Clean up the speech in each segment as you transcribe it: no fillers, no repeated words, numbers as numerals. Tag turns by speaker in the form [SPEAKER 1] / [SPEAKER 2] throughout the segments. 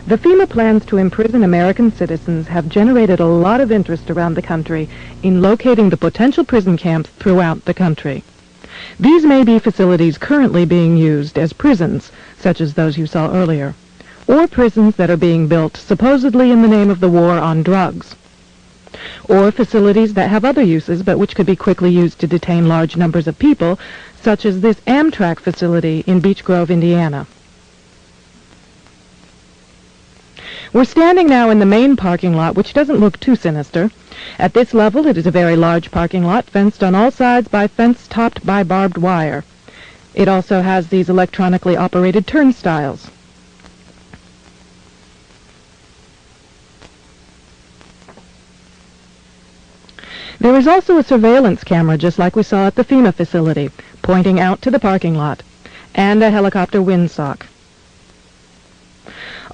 [SPEAKER 1] The FEMA plans to imprison American citizens have generated a lot of interest around the country in locating the potential prison camps throughout the country. These may be facilities currently being used as prisons, such as those you saw earlier, or prisons that are being built supposedly in the name of the war on drugs, or facilities that have other uses but which could be quickly used to detain large numbers of people, such as this Amtrak facility in Beech Grove, Indiana. We're standing now in the main parking lot, which doesn't look too sinister. At this level, it is a very large parking lot, fenced on all sides by fence topped by barbed wire. It also has these electronically operated turnstiles. There is also a surveillance camera, just like we saw at the FEMA facility, pointing out to the parking lot, and a helicopter windsock.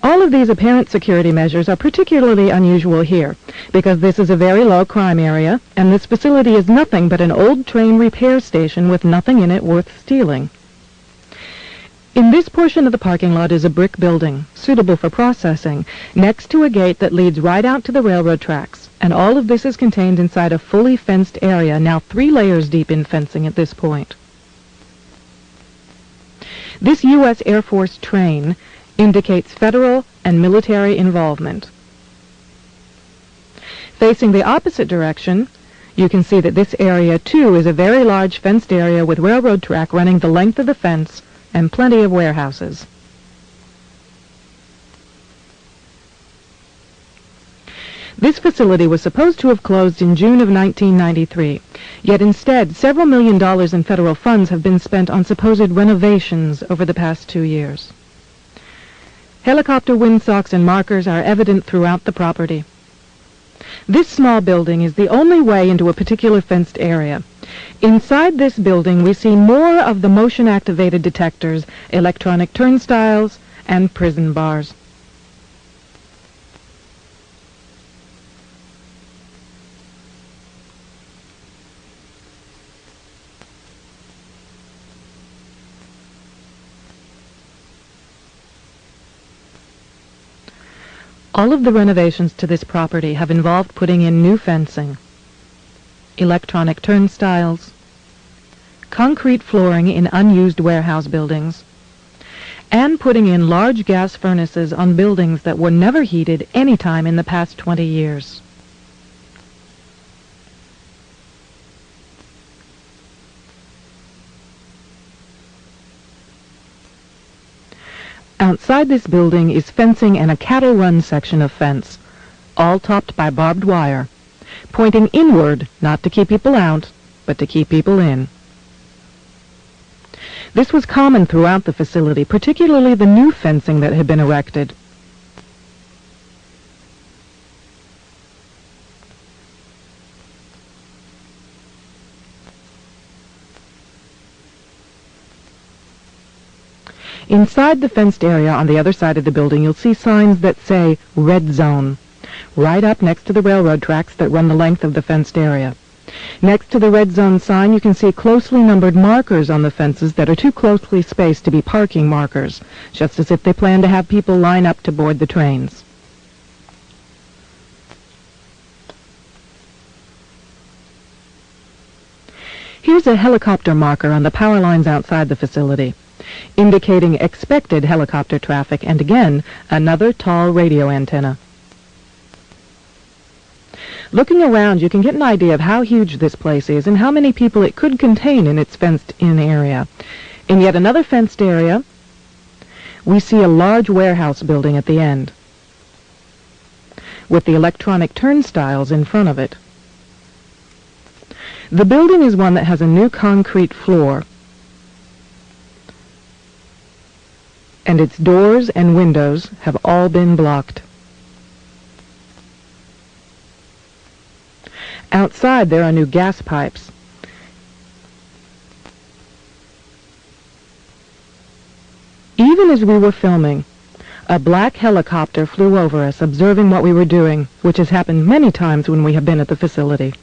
[SPEAKER 1] All of these apparent security measures are particularly unusual here, because this is a very low crime area, and this facility is nothing but an old train repair station with nothing in it worth stealing. In this portion of the parking lot is a brick building, suitable for processing, next to a gate that leads right out to the railroad tracks, and all of this is contained inside a fully fenced area, now 3 layers deep in fencing at this point. This U.S. Air Force train indicates federal and military involvement. Facing the opposite direction, you can see that this area, too, is a very large fenced area with railroad track running the length of the fence and plenty of warehouses. This facility was supposed to have closed in June of 1993, yet instead several $1 million in federal funds have been spent on supposed renovations over the past 2 years. Helicopter windsocks and markers are evident throughout the property. This small building is the only way into a particular fenced area. Inside this building we see more of the motion-activated detectors, electronic turnstiles, and prison bars. All of the renovations to this property have involved putting in new fencing, electronic turnstiles, concrete flooring in unused warehouse buildings, and putting in large gas furnaces on buildings that were never heated any time in the past 20 years. Outside this building is fencing and a cattle run section of fence, all topped by barbed wire, pointing inward, not to keep people out, but to keep people in. This was common throughout the facility, particularly the new fencing that had been erected. Inside the fenced area on the other side of the building, you'll see signs that say Red Zone, right up next to the railroad tracks that run the length of the fenced area. Next to the Red Zone sign, you can see closely numbered markers on the fences that are too closely spaced to be parking markers, just as if they plan to have people line up to board the trains. Here's a helicopter marker on the power lines outside the facility, indicating expected helicopter traffic, and again, another tall radio antenna. Looking around, you can get an idea of how huge this place is and how many people it could contain in its fenced-in area. In yet another fenced area, we see a large warehouse building at the end, with the electronic turnstiles in front of it. The building is one that has a new concrete floor, and its doors and windows have all been blocked. Outside there are new gas pipes. Even as we were filming, a black helicopter flew over us, observing what we were doing, which has happened many times when we have been at the facility.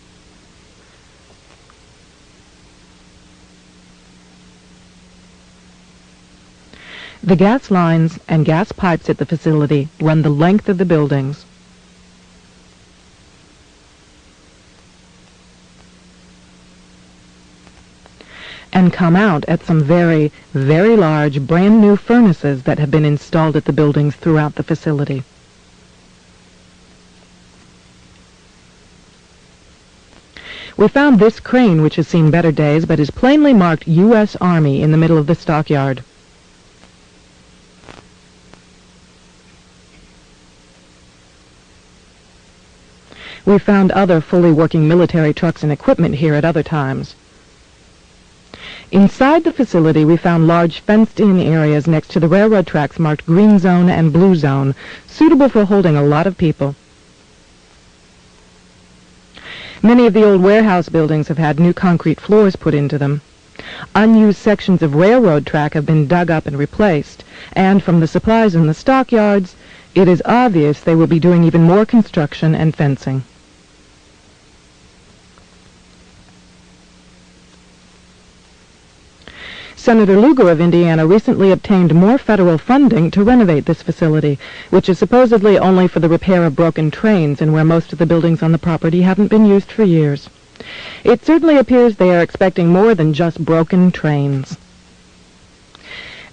[SPEAKER 1] The gas lines and gas pipes at the facility run the length of the buildings. And come out at some very, very large, brand new furnaces that have been installed at the buildings throughout the facility. We found this crane, which has seen better days, but is plainly marked U.S. Army in the middle of the stockyard. We found other fully working military trucks and equipment here at other times. Inside the facility, we found large fenced-in areas next to the railroad tracks marked Green Zone and Blue Zone, suitable for holding a lot of people. Many of the old warehouse buildings have had new concrete floors put into them. Unused sections of railroad track have been dug up and replaced, and from the supplies in the stockyards, it is obvious they will be doing even more construction and fencing. Senator Lugar of Indiana recently obtained more federal funding to renovate this facility, which is supposedly only for the repair of broken trains and where most of the buildings on the property haven't been used for years. It certainly appears they are expecting more than just broken trains.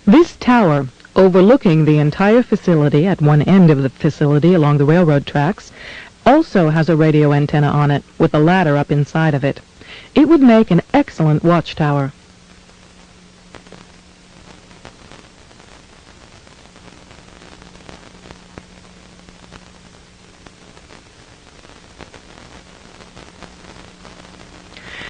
[SPEAKER 1] This tower, overlooking the entire facility at one end of the facility along the railroad tracks, also has a radio antenna on it with a ladder up inside of it. It would make an excellent watchtower.